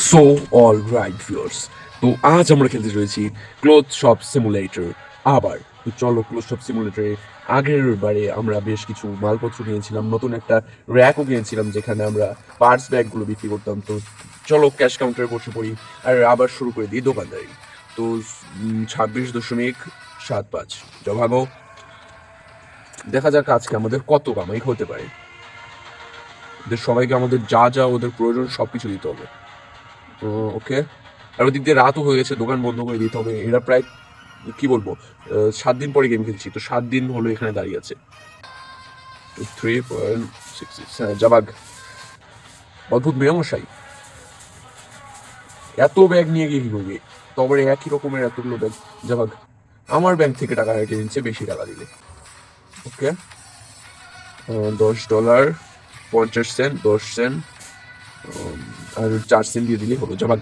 So all right viewers, তো আজ আমরা খেলতে চলেছি ক্লোথ শপ সিমুলেটর। আবার তো চলো ক্লোথ শপ সিমুলেটরে আগের বারে আমরা বেশ কিছু মালপত্র কিনেছিলাম, নতুন একটা র্যাকও কিনেছিলাম যেখানে আমরা পার্টস ব্যাগগুলো বিক্রি করতাম। তো চলো ক্যাশ কাউন্টারে বসে পড়ি আর আবার শুরু করে দিই দোকানদারি। তো 26.75 জভাগো, দেখা যাক আজকে আমাদের কত কামাই হতে পারে। ওদের সবাইকে আমাদের যা যা ওদের প্রয়োজন সব কিছু দিতে হবে। ওকে, আর ওদিক দিয়ে রাতও হয়ে গেছে, দোকান বন্ধ করে দিতে হবে। এরা প্রায় কি বলবো 7 দিন পরে গেম খেলছি, তো 7 দিন হলো এখানে দাঁড়িয়ে আছে। 3.66, হ্যাঁ জাবাগ, অদ্ভুত মেয়ামশাই, এত ব্যাগ নিয়ে গিয়ে কি করবি? তবে একই রকমের এতগুলো ব্যাগ। জাবাগ, আমার ব্যাংক থেকে টাকা রেখে নিচ্ছে বেশি টাকা দিলে। ওকে, $10, 50 সেন্ট, 10 সেন্ট, আর 4 সেন্ট দিয়ে দিলেই হলো। জাবাগ,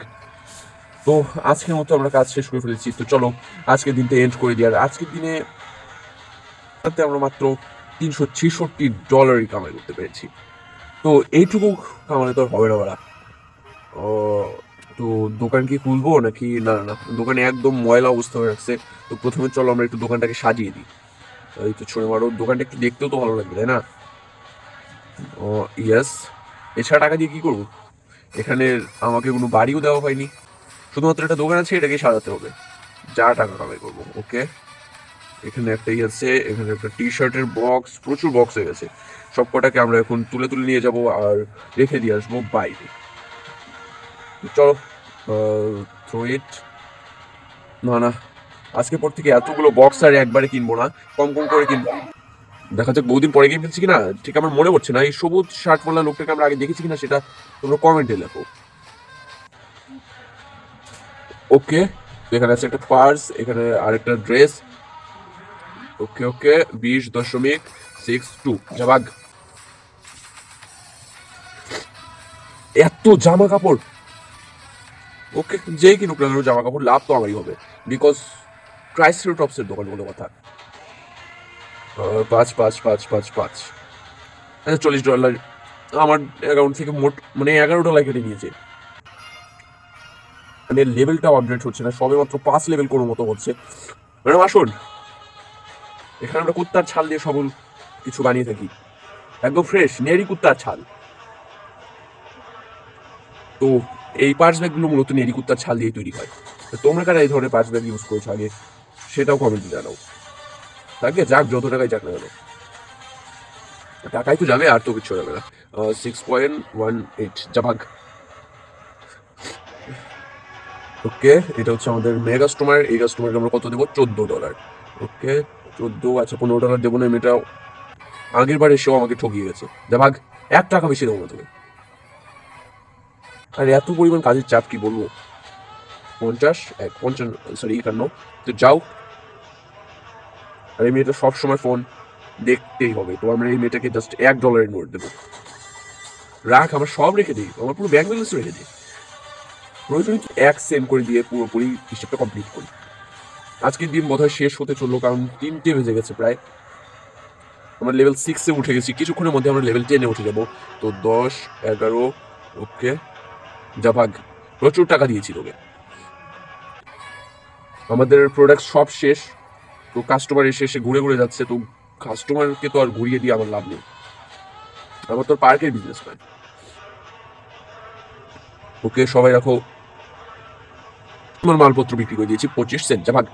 তো আজকের মতো আমরা কাজ শেষ করে ফেলেছি। তো চলো আজকের দিনটা এন্ড করে দিই। আর আজকের দিনে আমরা মাত্র $366 কামাই করতে পেরেছি। তো এইটুকু কামালে তো আর হবে না বাড়া। ও, তো দোকান কি খুলবো নাকি? না না না, দোকানে একদম ময়লা অবস্থা হয়ে রাখছে। তো প্রথমে চলো আমরা একটু দোকানটাকে সাজিয়ে দিই। এই তো ছড়ে মারো, দোকানটা একটু দেখতেও তো ভালো লাগবে তাই না? ও ইয়েস, এছাড়া টাকা দিয়ে কি করবো? এখানে আমাকে কোনো বাড়িও দেওয়া হয়নি, শুধুমাত্র একটা দোকান আছে, এটাকে সাজাতে হবে। যা টাকা কামাই করবো। ওকে, এখানে একটাই আছে, এখানে একটা টি শার্টের বক্স, প্রচুর বক্স হয়ে গেছে। সব কটাকে আমরা এখন তুলে তুলে নিয়ে যাব আর রেখে দিয়ে আসবো বাইরে। চলো, থ্রো ইট। না না, আজকের পর থেকে এতগুলো বক্স আর একবারে কিনবো না, কম কম করে কিনবো। দেখা যাক বহুদিন পরে গিয়ে ফেলছি কিনা, ঠিক আমার মনে পড়ছে না। এই সবুজ শার্ট পরলা লোকটাকে আমরা আগে দেখেছি কিনা সেটা তোমরা কমেন্টে লেখো। ওকে, এখানে আছে একটা পার্স, এখানে আরেকটা ড্রেস। ওকে ওকে, 20.62 জাবাগ, এত জামা কাপড়। ওকে, যেই কিনুক না কেন জামা কাপড় লাভ তো আমারই হবে, বিকজ ট্রাইসেরোটপসের দোকান বলে কথা। 5 5 5 5 5, আচ্ছা $40 আমার অ্যাকাউন্ট থেকে মোট মানে $11 কেটে নিয়েছে। মানে লেভেলটা আপডেট হচ্ছে না, সবে মাত্র 5 লেভেল কোনো মতো হচ্ছে। ম্যাডাম আসুন, এখানে আমরা কুত্তার ছাল দিয়ে সবল কিছু বানিয়ে থাকি, একদম ফ্রেশ নেড়ি কুত্তার ছাল। তো এই পার্স ব্যাগগুলো মূলত নেড়ি কুত্তার ছাল দিয়ে তৈরি হয়। তো তোমরা কারা এই ধরনের পার্স ব্যাগ ইউজ করেছো আগে সেটাও কমেন্টে জানাও। তাকে যাক, যত টাকাই যাক না কেন, টাকাই তো যাবে, আর তো কিছু যাবে না। 6.18 জাভাগ। ওকে, এটা হচ্ছে আমাদের মে কাস্টমার। এই কাস্টমারকে আমরা কত দেবো? $14। ওকে, 14, আচ্ছা $15 দেবো না, মেয়েটা আগের বার এসেও আমাকে ঠকিয়ে গেছে। জাভাগ, $1 বেশি দেবো না তোকে। আর এত পরিমাণ কাজের চাপ কি বলবো। 50 সরি 51, তো যাও। আর এই মেয়েটা সবসময় ফোন দেখতেই হবে, তো আমরা এই মেয়েটাকে জাস্ট $1 নোট দেবো। রাখ, আমার সব রেখে দিই, আমার পুরো ব্যাংক ব্যালেন্স রেখে দিই। প্রয়োজন 1 সেন্ট করে দিয়ে পুরোপুরি হিসেবটা কমপ্লিট করি। আজকের দিন বোধহয় শেষ হতে চললো, কারণ 3টে বেজে গেছে প্রায়। আমরা লেভেল 6-এ উঠে গেছি, কিছুক্ষণের মধ্যে আমরা লেভেল 10-এ উঠে যাবো। তো 10, 11, ওকে যা ভাগ, প্রচুর টাকা দিয়েছি তোকে। আমাদের প্রোডাক্ট সব শেষ, তো কাস্টমার এসে এসে ঘুরে ঘুরে যাচ্ছে। তো কাস্টমারকে তো আর ঘুরিয়ে দিয়ে আমার লাভ নেই, আমার তো পার্কের বিজনেস নয়। ওকে সবাই রাখো, আমার মালপত্র বিক্রি করে দিয়েছি 25 সেন্ট, যা ভাগ।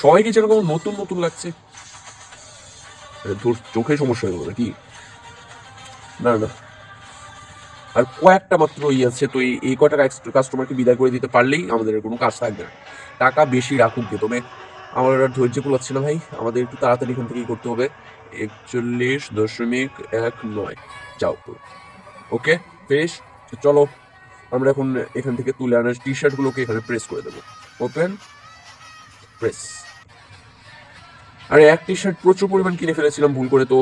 সবাইকে যেরকম নতুন নতুন লাগছে, তোর চোখে সমস্যা হয়ে গেলো নাকি? না না, আর কয়েকটা মাত্র আছে, তো এই কটা কাস্টমারকে বিদায় করে দিতে পারলেই আমাদের কোনো কাজ থাকবে না। টাকা বেশি রাখুক গে, তবে আমার আর ধৈর্য কুলাচ্ছে না ভাই, আমাদের একটু তাড়াতাড়ি এখান থেকেই করতে হবে। 41.19 যাও। ওকে, ফিনিশ। চলো আমরা এখন এখান থেকে তুলে আনার টি শার্ট গুলোকে এখানে প্রেস করে দেবো। Open, press. আর এক টি শার্ট প্রচুর পরিমাণ কিনে ফেলেছিলাম ভুল করে, তো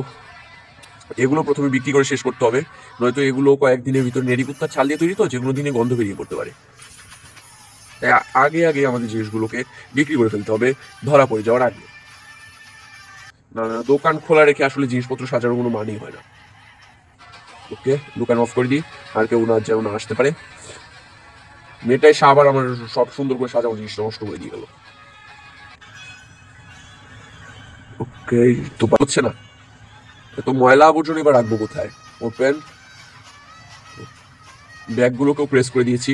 এগুলো প্রথমে বিক্রি করে শেষ করতে হবে, নয়তো এগুলো কয়েকদিনের ভিতর নেড়িকুত্তার ছাল দিয়ে তৈরি, তো যেগুলো দিনে গন্ধ বেরিয়ে পড়তে পারে। তাই আগে আগে আমাদের জিনিসগুলোকে বিক্রি করে ফেলতে হবে, ধরা পড়ে যাওয়ার আগে। না না, দোকান খোলা রেখে আসলে জিনিসপত্র সাজানোর কোনো মানেই হয় না। ওকে, দোকান অফ করে দিই, আর কেউ না যেন না আসতে পারে। মেয়েটাই আবার আমার সব সুন্দর করে সাজানো জিনিসটা নষ্ট করে দিয়ে গেল। ওকে, তো হচ্ছে না, তো ময়লা আবর্জনা এবার রাখবো কোথায়? ওপেন, ব্যাগগুলোকেও প্রেস করে দিয়েছি।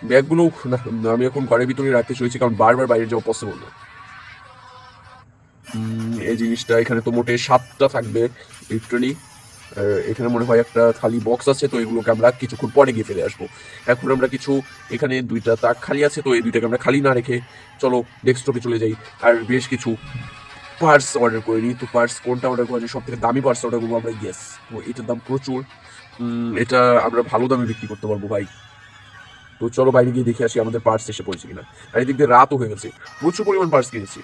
ব্যাগগুলো না, আমি এখন ঘরের ভিতরে রাখতে চলেছি, কারণ বারবার বাইরে যাওয়া পসিবল না। এই জিনিসটা এখানে তো মোটে 7টা থাকবে লিটারালি। এখানে মনে হয় একটা খালি বক্স আছে, তো এগুলোকে আমরা কিছুক্ষণ পরে গিয়ে ফেলে আসবো। এখন আমরা কিছু, এখানে 2টা তাক খালি আছে, তো এই 2টাকে আমরা খালি না রেখে চলো ডেস্কটপে চলে যাই। আর বেশ কিছু পার্টস অর্ডার করে নিই। তো পার্টস কোনটা অর্ডার করা যায়? সব থেকে দামি পার্টস অর্ডার করবো আমরা, ইয়েস। তো এটার দাম প্রচুর, এটা আমরা ভালো দামে বিক্রি করতে পারবো ভাই। তো চলো বাইরে গিয়ে দেখে আসি আমাদের পার্টস এসে পড়েছে কিনা। আর এদিক দিয়ে রাতও হয়ে গেছে, প্রচুর পরিমাণ পার্টস কিনেছি।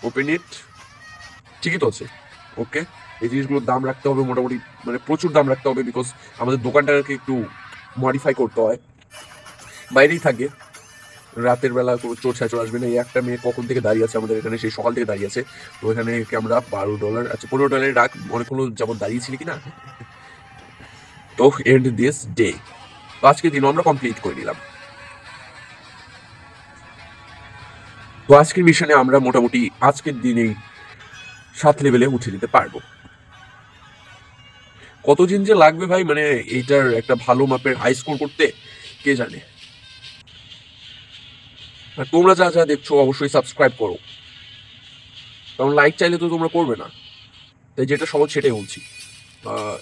ওপেন ইট, ঠিকই তো আছে। ওকে, এই জিনিসগুলোর দাম রাখতে হবে মোটামুটি, মানে প্রচুর দাম রাখতে হবে, বিকজ আমাদের দোকানটাকে একটু মডিফাই করতে হয়। বাইরেই থাকে, রাতের বেলা কোনো চোর ছাঁচড় আসবে না। এই একটা মেয়ে কখন থেকে দাঁড়িয়ে আছে আমাদের এখানে, সেই সকাল থেকে দাঁড়িয়ে আছে। তো এখানে আমরা $12, আচ্ছা $15 রাখ, অনেকগুলো যেমন দাঁড়িয়েছিলি কিনা। তো এন্ড দিস ডে, তো আজকের দিনও আমরা কমপ্লিট করে নিলাম। তো আজকের মিশনে আমরা মোটামুটি আজকের দিনেই 7 লেভেলে উঠে যেতে পারবো। কতদিন যে লাগবে ভাই, মানে এইটার একটা ভালো মাপের হাই স্কোর করতে, কে জানে। আর তোমরা যা যা দেখছো অবশ্যই সাবস্ক্রাইব করো, কারণ লাইক চাইলে তো তোমরা করবে না, তাই যেটা সহজ সেটাই বলছি। আহ,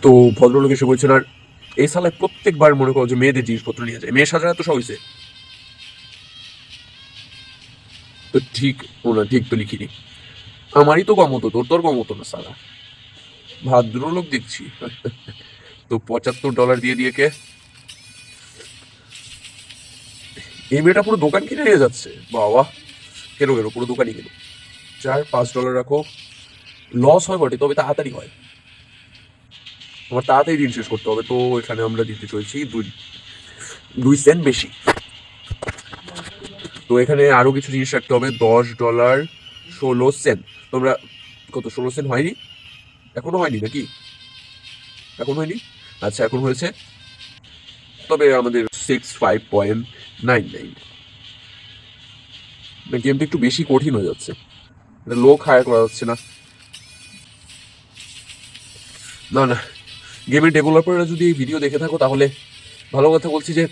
তো ভদ্রলোক এসে বলছেন, আর এই সালায় প্রত্যেকবার মনে করো যে মেয়েদের জিনিসপত্র নিয়ে যায়, মেয়ে সাজানো তো সব হয়েছে। তো ঠিক ও না, ঠিক তো লিখিনি, আমারই তো কম হতো, তোর কম হতো না সালা, ভদ্রলোক দেখছি। তো $75 দিয়ে দিয়ে কে, এই মেয়েটা পুরো দোকান কিনে নিয়ে যাচ্ছে, বাবা। কেন কেন, পুরো দোকানই কেন। $4-5 রাখো, লস হয় বটে, তবে তাড়াতাড়ি হয়। আমার তাড়াতাড়ি দিন শেষ করতে হবে, তো এখানে আমরা দিতে চলছি 2 সেন্ট বেশি। তো এখানে আরো কিছু জিনিস রাখতে হবে, $10, 16 সেন্ট। তোমরা কত, 16 সেন্ট হয়নি? এখনো হয়নি নাকি? এখন হয়নি, আচ্ছা এখন হয়েছে। তবে আমাদের 65.99। গেমটা একটু বেশি কঠিন হয়ে যাচ্ছে, লোক হায়ার করা যাচ্ছে না। না না, গেমের ডেভেলপাররা যদি এই ভিডিও দেখে থাকো তাহলে ভালো কথা বলছি যে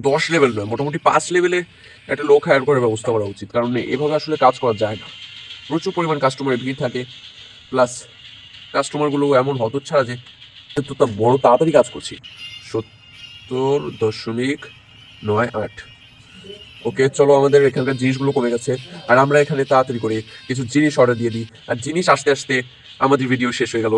10 লেভেল নয়, মোটামুটি 5 লেভেলে একটা লোক হায়ার করার ব্যবস্থা করা উচিত, কারণ এভাবে আসলে কাজ করা যায় না। প্রচুর পরিমাণ কাস্টমারের ভিড় থাকে, প্লাস কাস্টমারগুলো এমন হতচ্ছাড়া যে তো তা বড় তাড়াতাড়ি কাজ করছি। 70.98। ওকে চলো, আমাদের এখানকার জিনিসগুলো কমে গেছে, আর আমরা এখানে তাড়াতাড়ি করে কিছু জিনিস অর্ডার দিয়ে দিই, আর জিনিস আসতে আসতে আমাদের ভিডিও শেষ হয়ে গেল।